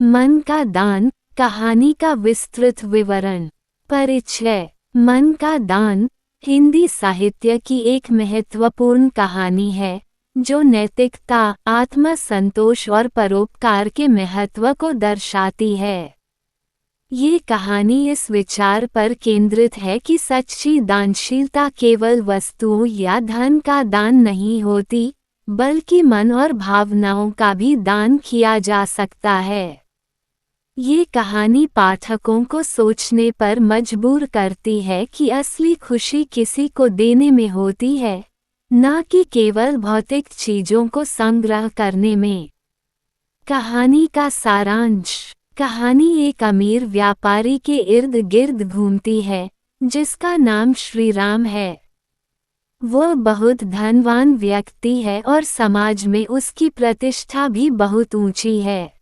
मन का दान, कहानी का विस्तृत विवरण। परिचय। मन का दान हिंदी साहित्य की एक महत्वपूर्ण कहानी है जो नैतिकता, आत्मसंतोष और परोपकार के महत्व को दर्शाती है। ये कहानी इस विचार पर केंद्रित है कि सच्ची दानशीलता केवल वस्तुओं या धन का दान नहीं होती, बल्कि मन और भावनाओं का भी दान किया जा सकता है। ये कहानी पाठकों को सोचने पर मजबूर करती है कि असली खुशी किसी को देने में होती है, न कि केवल भौतिक चीजों को संग्रह करने में। कहानी का सारांश। कहानी एक अमीर व्यापारी के इर्द गिर्द घूमती है, जिसका नाम श्री राम है। वह बहुत धनवान व्यक्ति है और समाज में उसकी प्रतिष्ठा भी बहुत ऊंची है।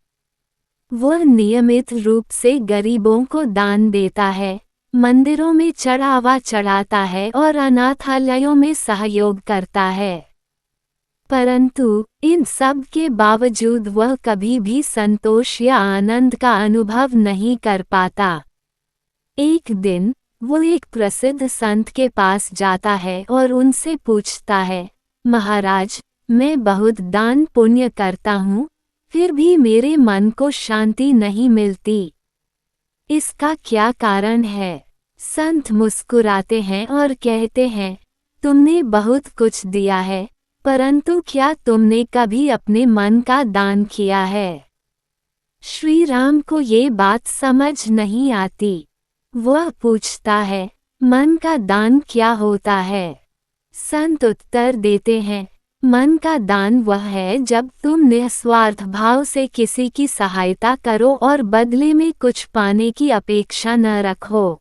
वह नियमित रूप से गरीबों को दान देता है, मंदिरों में चढ़ावा चढ़ाता है और अनाथालयों में सहयोग करता है। परंतु इन सब के बावजूद वह कभी भी संतोष या आनंद का अनुभव नहीं कर पाता। एक दिन वो एक प्रसिद्ध संत के पास जाता है और उनसे पूछता है, महाराज, मैं बहुत दान पुण्य करता हूँ, फिर भी मेरे मन को शांति नहीं मिलती। इसका क्या कारण है? संत मुस्कुराते हैं और कहते हैं, तुमने बहुत कुछ दिया है, परंतु क्या तुमने कभी अपने मन का दान किया है? श्री राम को ये बात समझ नहीं आती। वह पूछता है, मन का दान क्या होता है? संत उत्तर देते हैं, मन का दान वह है जब तुम निस्वार्थ भाव से किसी की सहायता करो और बदले में कुछ पाने की अपेक्षा न रखो।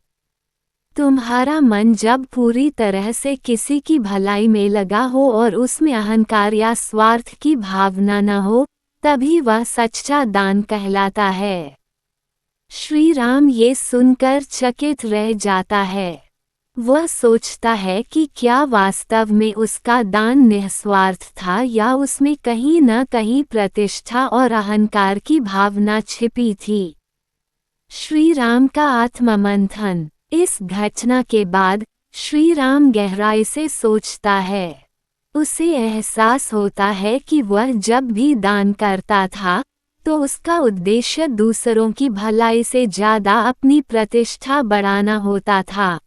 तुम्हारा मन जब पूरी तरह से किसी की भलाई में लगा हो और उसमें अहंकार या स्वार्थ की भावना न हो, तभी वह सच्चा दान कहलाता है। श्री राम ये सुनकर चकित रह जाता है। वह सोचता है कि क्या वास्तव में उसका दान निस्वार्थ था या उसमें कहीं न कहीं प्रतिष्ठा और अहंकार की भावना छिपी थी। श्री राम का आत्ममंथन। इस घटना के बाद श्री राम गहराई से सोचता है। उसे एहसास होता है कि वह जब भी दान करता था तो उसका उद्देश्य दूसरों की भलाई से ज्यादा अपनी प्रतिष्ठा बढ़ाना होता था।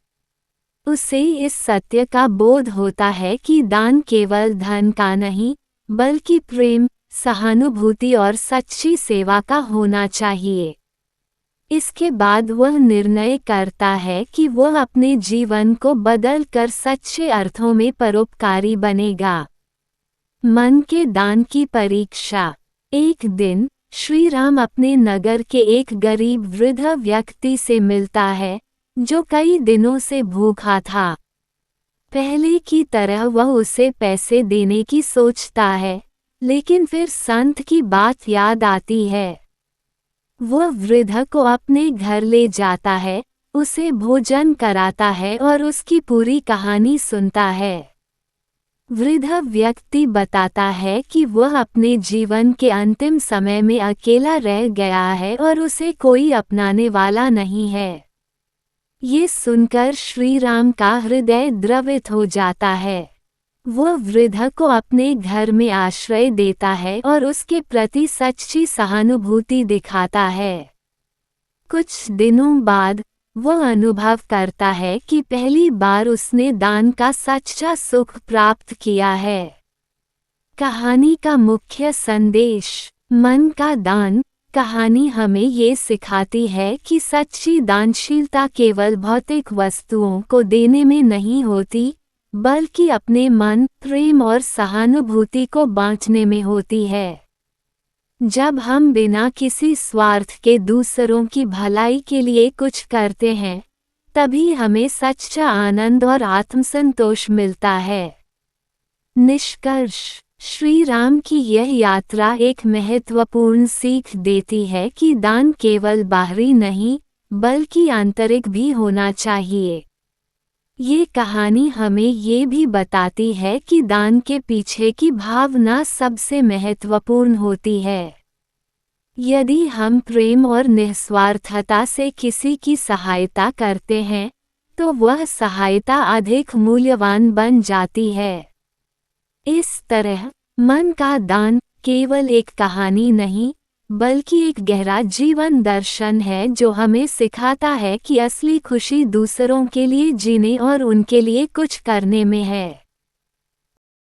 उसे इस सत्य का बोध होता है कि दान केवल धन का नहीं, बल्कि प्रेम, सहानुभूति और सच्ची सेवा का होना चाहिए। इसके बाद वह निर्णय करता है कि वह अपने जीवन को बदल कर सच्चे अर्थों में परोपकारी बनेगा। मन के दान की परीक्षा। एक दिन श्री राम अपने नगर के एक गरीब वृद्ध व्यक्ति से मिलता है, जो कई दिनों से भूखा था। पहले की तरह वह उसे पैसे देने की सोचता है, लेकिन फिर संत की बात याद आती है। वह वृद्ध को अपने घर ले जाता है, उसे भोजन कराता है और उसकी पूरी कहानी सुनता है। वृद्ध व्यक्ति बताता है कि वह अपने जीवन के अंतिम समय में अकेला रह गया है और उसे कोई अपनाने वाला नहीं है। ये सुनकर श्री राम का हृदय द्रवित हो जाता है। वह वृद्ध को अपने घर में आश्रय देता है और उसके प्रति सच्ची सहानुभूति दिखाता है। कुछ दिनों बाद वह अनुभव करता है कि पहली बार उसने दान का सच्चा सुख प्राप्त किया है। कहानी का मुख्य संदेश। मन का दान। कहानी हमें ये सिखाती है कि सच्ची दानशीलता केवल भौतिक वस्तुओं को देने में नहीं होती, बल्कि अपने मन, प्रेम और सहानुभूति को बांटने में होती है। जब हम बिना किसी स्वार्थ के दूसरों की भलाई के लिए कुछ करते हैं, तभी हमें सच्चा आनंद और आत्मसंतोष मिलता है। निष्कर्ष। श्री राम की यह यात्रा एक महत्वपूर्ण सीख देती है कि दान केवल बाहरी नहीं, बल्कि आंतरिक भी होना चाहिए। ये कहानी हमें ये भी बताती है कि दान के पीछे की भावना सबसे महत्वपूर्ण होती है। यदि हम प्रेम और निस्वार्थता से किसी की सहायता करते हैं, तो वह सहायता अधिक मूल्यवान बन जाती है। इस तरह मन का दान केवल एक कहानी नहीं, बल्कि एक गहरा जीवन दर्शन है जो हमें सिखाता है कि असली खुशी दूसरों के लिए जीने और उनके लिए कुछ करने में है।